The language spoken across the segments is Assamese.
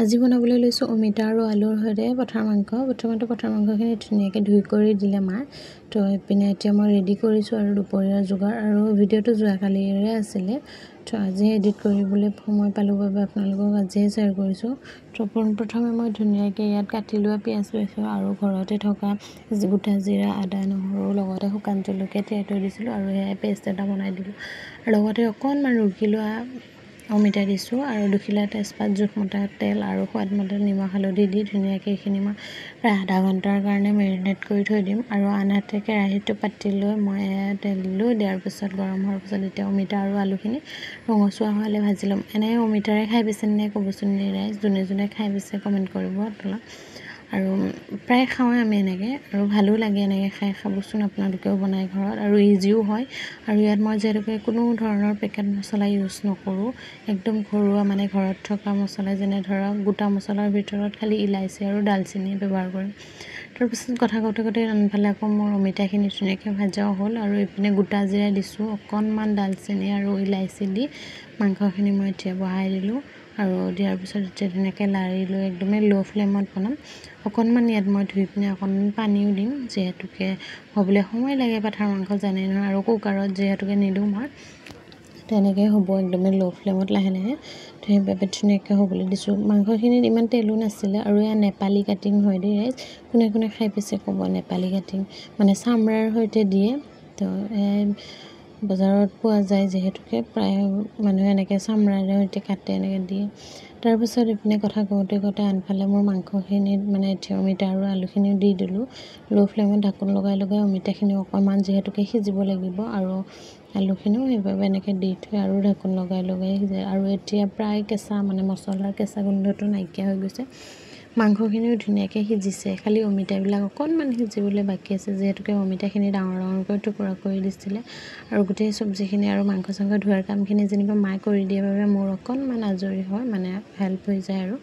আজি বনাবলৈ লৈছোঁ অমিতা আৰু আলুৰ সৈতে পঠাৰ মাংস। প্ৰথমতে পঠাৰ মাংসখিনি ধুনীয়াকৈ ধুই কৰি দিলে মায়ে। তো এইপিনে এতিয়া মই ৰেডি কৰিছোঁ আৰু দুপৰীয়াৰ যোগাৰ। আৰু ভিডিঅ'টো যোৱাকালিৰে আছিলে, তো আজি এডিট কৰিবলৈ সময় পালোঁ বাবে আপোনালোকক আজিয়ে শ্বেয়াৰ কৰিছোঁ। তো প্ৰথমে মই ধুনীয়াকৈ ইয়াত কাটি লোৱা পিঁয়াজ লৈছোঁ আৰু ঘৰতে থকা গোটা জিৰা, আদা, নহৰু লগতে শুকান জলকীয়া তিয়াই থৈ দিছিলোঁ আৰু সেয়াই পেষ্ট এটা বনাই দিলোঁ। লগতে অকণমান ৰুকি লোৱা অমিতা দিছোঁ আৰু দুখিলা তেজপাত, জোখমতে তেল আৰু সোৱাদমতে নিমখ হালধি দি ধুনীয়াকৈ এইখিনি মই প্ৰায় আধা ঘণ্টাৰ কাৰণে মেৰিনেট কৰি থৈ দিম। আৰু আনহাতে কেৰাহীটো পাতি লৈ মই তেল দিলোঁ। দিয়াৰ পিছত গৰম হোৱাৰ পিছত এতিয়া অমিতা আৰু আলুখিনি ৰঙচুৱা হোৱালে ভাজি ল'ম। এনেকৈ অমিতাৰে খাই পাইছেনে নাই ক'বচোন ৰাইজ, যোনে যোনে খাই পাইছে কমেণ্ট কৰিব তলত। আৰু প্ৰায় খাওঁৱে আমি এনেকৈ, আৰু ভালো লাগে এনেকৈ খাই। খাবচোন আপোনালোকেও বনাই ঘৰত, আৰু ইজিও হয়। আৰু ইয়াত মই যিহেতুকে কোনো ধৰণৰ পেকেট মছলা ইউজ নকৰোঁ, একদম ঘৰুৱা মানে ঘৰত থকা মছলা, যেনে ধৰক গোটা মছলাৰ ভিতৰত খালি ইলাচি আৰু ডালচেনি ব্যৱহাৰ কৰিম। তাৰপিছত কথা কওঁতে কওঁতে আনফালে আকৌ মোৰ অমিতাখিনি ধুনীয়াকৈ ভাজাও হ'ল আৰু এইপিনে গোটা জিৰা দিছোঁ, অকণমান ডালচেনি আৰু ইলাচি দি মাংসখিনি মই এতিয়া বহাই দিলোঁ। আৰু দিয়াৰ পিছত এতিয়া ধুনীয়াকৈ লাৰি লৈ একদমেই ল' ফ্লেমত বনাম। অকণমান ইয়াত মই ধুই পিনে অকণমান পানীও দিম, যিহেতুকে হ'বলৈ সময় লাগে পাঠাৰ মাংস জানেই নহয়। আৰু কুকাৰত যিহেতুকে নিদিওঁ মই, তেনেকৈ হ'ব একদমেই ল' ফ্লেমত লাহে লাহে। তো সেইবাবে ধুনীয়াকৈ হ'বলৈ দিছোঁ। মাংসখিনিত ইমান তেলো নাছিলে, আৰু এয়া নেপালী কাটিং হয় দেই ৰাইজ, কোনে কোনে খাই পাইছে ক'ব। নেপালী কাটিং মানে চামৰাৰ সৈতে দিয়ে। তো বজাৰত পোৱা যায়, যিহেতুকে প্ৰায় মানুহে এনেকৈ চামৰাৰে সৈতে কাটে, এনেকৈ দিয়ে। তাৰপিছত এইপিনে কথা কওঁতে কওঁতে আনফালে মোৰ মাংসখিনিত মানে এতিয়া অমিতা আৰু আলুখিনিও দি দিলোঁ। ল' ফ্লেমত ঢাকোন লগাই লগাই অমিতাখিনি অকণমান যিহেতুকে সিজিব লাগিব, আৰু আলুখিনিও সেইবাবে এনেকৈ দি থৈ আৰু ঢাকোন লগাই লগাই সিজাই। আৰু এতিয়া প্ৰায় কেঁচা মানে মছলাৰ কেঁচা গোন্ধটো নাইকিয়া হৈ গৈছে। মাংসখিনিও ধুনীয়াকৈ সিজিছে, খালি অমিতাবিলাক অকণমান সিজিবলৈ বাকী আছে, যিহেতুকে অমিতাখিনি ডাঙৰ ডাঙৰকৈ টুকুৰা কৰি দিছিলে। আৰু গোটেই চব্জিখিনি আৰু মাংস চাংস ধোৱাৰ কামখিনি যেনিবা মায়ে কৰি দিয়ে বাবে মোৰ অকণমান আজৰি হয়, মানে হেল্প হৈ যায় আৰু।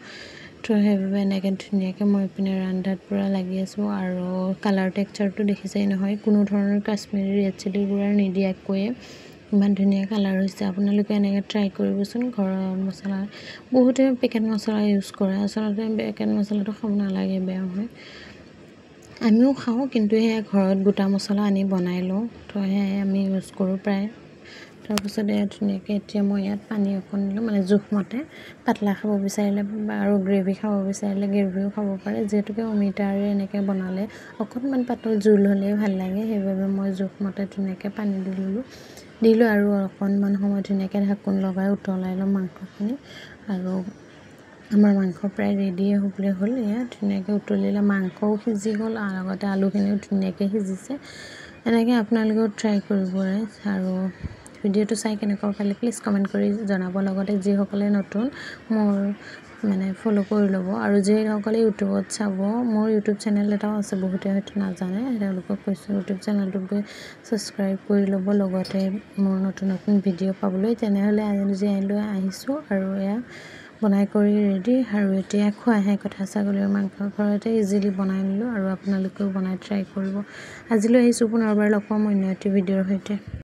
তো সেইবাবে এনেকৈ ধুনীয়াকৈ মই এইপিনে ৰন্ধাত পূৰা লাগি আছোঁ। আৰু কালাৰ টেক্সাৰটো দেখিছেই নহয়, কোনো ধৰণৰ কাশ্মীৰী ৰেড চিলি গুড়া নিদিয়াকৈয়ে ইমান ধুনীয়া কালাৰ হৈছে। আপোনালোকে এনেকৈ ট্ৰাই কৰিবচোন। ঘৰৰ মছলা, বহুতে পেকেট মছলা ইউজ কৰে, আচলতে পেকেট মছলাটো খাব নালাগে, বেয়া হয়। আমিও খাওঁ, কিন্তু সেয়া ঘৰত গোটা মছলা আনি বনাই লওঁ, তো সেয়াই আমি ইউজ কৰোঁ প্ৰায়। তাৰপিছত ধুনীয়াকৈ এতিয়া মই ইয়াত পানী অকণ দিলোঁ, মানে জোখমতে। পাতলা খাব বিচাৰিলে আৰু গ্ৰেভি খাব বিচাৰিলে গ্ৰেভিও খাব পাৰে, যিহেতুকে অমিতাৰে এনেকৈ বনালে অকণমান পাতল জোল হ'লেই ভাল লাগে। সেইবাবে মই জোখমতে ধুনীয়াকৈ পানী দিলোঁ আৰু অকণমান সময় ধুনীয়াকৈ ঢাকোন লগাই উতলাই ল'ম মাংসখিনি। আৰু আমাৰ মাংস প্ৰায় ৰেডিয়ে হ'বলৈ হ'ল। এয়া ধুনীয়াকৈ উতলিলে মাংসও সিজি গ'ল, আৰু লগতে আলুখিনিও ধুনীয়াকৈ সিজিছে। এনেকৈ আপোনালোকেও ট্ৰাই কৰিব। আৰু ভিডিঅ'টো চাই কেনেকুৱা পালে প্লিজ কমেণ্ট কৰি জনাব। লগতে যিসকলে নতুন মোৰ মানে ফ'ল' কৰি ল'ব, আৰু যিসকলে ইউটিউবত চাব, মোৰ ইউটিউব চেনেল এটাও আছে, বহুতে হয়তো নাজানে, তেওঁলোকক কৈছোঁ ইউটিউব চেনেলটোত গৈ ছাবস্ক্ৰাইব কৰি ল'ব, লগতে মোৰ নতুন নতুন ভিডিঅ' পাবলৈ। তেনেহ'লে আজি লৈ আহিছোঁ, আৰু এয়া বনাই কৰি ৰেডি। আৰু এতিয়া খোৱাহে কথা। ছাগলীৰ মাংস ঘৰতে ইজিলি বনাই নিলোঁ, আৰু আপোনালোকেও বনাই ট্ৰাই কৰিব। আজিলৈ আহিছোঁ, পুনৰবাৰ লগ পাম অন্য এটি ভিডিঅ'ৰ সৈতে।